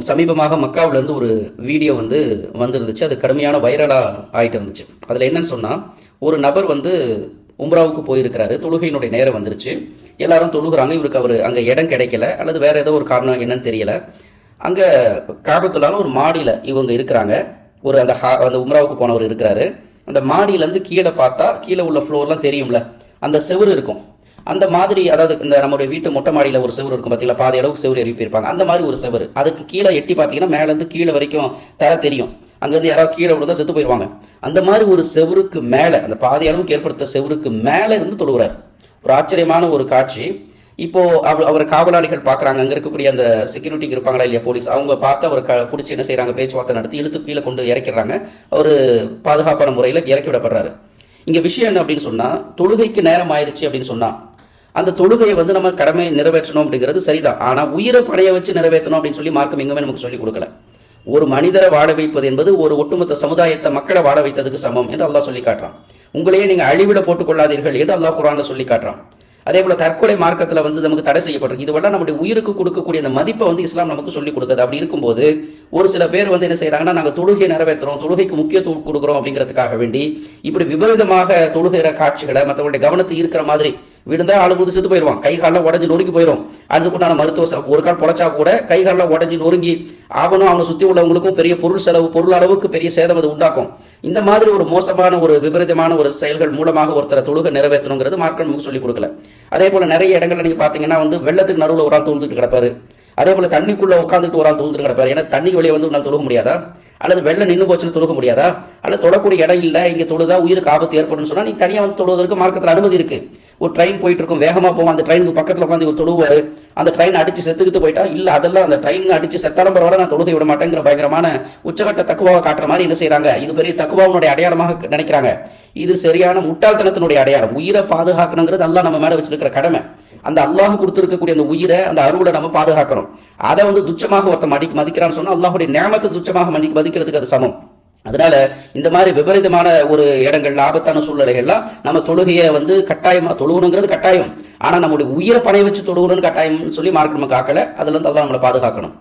சமீபமாக மக்காவிலேருந்து ஒரு வீடியோ வந்துருந்துச்சு. அது கடுமையான வைரலாக ஆகிட்டு இருந்துச்சு. அதில் என்னன்னு சொன்னால், ஒரு நபர் உம்ராவுக்கு போயிருக்கிறாரு. தொழுகையினுடைய நேரம் வந்துருச்சு. எல்லாரும் தொழுகிறாங்க. இவருக்கு அங்கே இடம் கிடைக்கல, அல்லது வேற ஏதோ ஒரு காரணம் என்னன்னு தெரியல. அங்கே காபத்துள்ளால ஒரு மாடியில் இவங்க இருக்கிறாங்க. அந்த உம்ராவுக்கு போனவர் இருக்கிறாரு. அந்த மாடியிலேருந்து கீழே பார்த்தா, கீழே உள்ள ஃப்ளோர்லாம் தெரியும்ல, அந்த செவுரு இருக்கும். அந்த மாதிரி, அதாவது இந்த நம்முடைய வீட்டு மொட்டை மாடியில் ஒரு செவரு இருக்கும் பார்த்தீங்களா, பாதி அளவுக்கு செவரு எழுப்பியிருப்பாங்க. அந்த மாதிரி ஒரு செவரு. அதுக்கு கீழே எட்டி பார்த்தீங்கன்னா மேலேருந்து கீழே வரைக்கும் தர தெரியும். அங்கேருந்து யாராவது கீழே விழுந்தா செத்து போயிடுவாங்க. அந்த மாதிரி ஒரு செவருக்கு மேலே, அந்த பாதி அளவுக்கு ஏற்படுத்த செவருக்கு மேலே இருந்து தொழுகிறார். ஒரு ஆச்சரியமான ஒரு காட்சி. இப்போ அவர் காவலாளிகள் பார்க்குறாங்க. அங்கே இருக்கக்கூடிய அந்த செக்யூரிட்டிக்கு இருப்பாங்களா இல்லையா, போலீஸ், அவங்க பார்த்து அவர் பிடிச்சி என்ன செய்கிறாங்க, பேச்சுவார்த்தை நடத்தி இழுத்து கீழே கொண்டு இறக்கிறாங்க. அவர் பாதுகாப்பான முறையில் இறக்கி விடப்படுறாரு. இங்கே விஷயம் என்ன அப்படின்னு சொன்னால், தொழுகைக்கு நேரம் ஆயிடுச்சு அப்படின்னு சொன்னால், அந்த தொழுகையை நம்ம கடமை நிறைவேற்றணும் அப்படிங்கிறது சரிதான். ஆனால் உயிரை படைய வச்சு நிறைவேற்றணும் அப்படின்னு சொல்லி மார்க்கம் எங்குமே நமக்கு சொல்லிக் கொடுக்கல. ஒரு மனிதரை வாழ வைப்பது என்பது ஒரு ஒட்டுமொத்த சமுதாயத்தை, மக்களை வாழ வைத்ததுக்கு சமம் என்று அல்லாஹ் சொல்லி காட்டுறான். உங்களையே நீங்கள் அழிவிட போட்டுக் கொள்ளாதீர்கள் என்று அல்லாஹ் குர்ஆன்ல சொல்லி காட்டுறான். அதே போல தற்கொலை மார்க்கத்தில் நமக்கு தடை செய்யப்பட்டிருக்கு. இதுவெல்லாம் நம்முடைய உயிருக்கு கொடுக்கக்கூடிய அந்த மதிப்பை இஸ்லாம் நமக்கு சொல்லிக் கொடுக்குது. அப்படி இருக்கும்போது ஒரு சில பேர் என்ன செய்யறாங்கன்னா, நாங்கள் தொழுகையை நிறைவேற்றுறோம், தொழுகைக்கு முக்கியத்துவம் கொடுக்குறோம் அப்படிங்கிறதுக்காக வேண்டி இப்படி விபரீதமாக தொழுகிற காட்சிகளை மற்றவங்களுடைய கவனத்தை இருக்கிற மாதிரி விழுந்தா ஆளும்போது செத்து போயிடுவான், கை காலில் உடஞ்சி நொறுங்கி போயிடும். அதுக்குண்டான மருத்துவ ஒரு கால் பொழைச்சா கூட கை காலில் உடஞ்சி நொறுங்கி ஆகணும். அவனை சுற்றி உள்ளவங்களுக்கும் பெரிய பொருள் அளவுக்கு பெரிய சேதம் அது உண்டாக்கும். இந்த மாதிரி ஒரு மோசமான ஒரு விபரீதமான ஒரு செயல்கள் மூலமாக ஒருத்தரை தொழுகை நிறைவேற்றணுங்கிறது மார்க்கம் நமக்கு சொல்லிக் கொடுக்கல. அதே போல நிறைய இடங்கள்ல நீங்க பாத்தீங்கன்னா வெள்ளத்துக்கு நடுவில் ஒரு ஆள் தொழுதுட்டு கிடப்பாரு. அதே போல தண்ணிக்குள்ள உட்காந்துட்டு ஒரு ஆள் தொழுதுட்டு கிடப்பாரு. ஏன்னா தண்ணிக்கு வெளியே உன்னால் தொழுக முடியாதா, அல்லது வெள்ளம் நின்று போச்சுன்னு தொழுக முடியாதா, அல்லது தொழக்கூடிய இடம் இல்லை, இங்கே தொழுதா உயிருக்கு ஆபத்து ஏற்படும் சொன்னா நீ தனியாக தொழுவதற்கு மார்க்கத்தில் அனுமதி இருக்கு. ஒரு ட்ரெயின் போயிட்டு இருக்கும், வேகமா போவோம், அந்த ட்ரெயினுக்கு பக்கத்தில் உட்காந்து ஒரு தொழுவாரு. அந்த ட்ரெயின் அடிச்சு செத்துக்கிட்டு போயிட்டா இல்ல, அதெல்லாம் அந்த ட்ரெயின் அடிச்சு செத்தாலும் பரவாயில்ல, நான் தொழுகை விட மாட்டேங்கிற பயங்கரமான உச்சகட்ட தக்குவாவை காட்டுற மாதிரி என்ன செய்யறாங்க, இது பெரிய தக்குவாவுடைய அடையாளமாக நினைக்கிறாங்க. இது சரியான முட்டாள்தனத்தினுடைய அடையாளம். உயிரை பாதுகாக்கணுங்கிறது அல்லாஹ் நம்ம மேல வச்சிருக்கிற கடமை. அந்த அல்லாஹ் கொடுத்திருக்கக்கூடிய அந்த உயிரை, அந்த அருளை நம்ம பாதுகாக்கணும். அதை துச்சமாக ஒருத்தன் மதிக்கிறான்னு சொன்னா அல்லாஹுடைய நியமத்தை துச்சமாக மதிக்கிறதுக்கு அது சமம். அதனால இந்த மாதிரி விபரீதமான ஒரு இடங்கள்ல, ஆபத்தான சூழ்நிலைகள்லாம் நம்ம தொழுகையை கட்டாயமா தொழுகணுங்கிறது கட்டாயம். ஆனா நம்முடைய உயிரை பணைய வச்சு தொழுகணும்னு கட்டாயம் சொல்லி மார்க்கம் நமக்கு ஆக்கல. அதுல இருந்து அல்லாஹ் நம்மளை பாதுகாக்கணும்.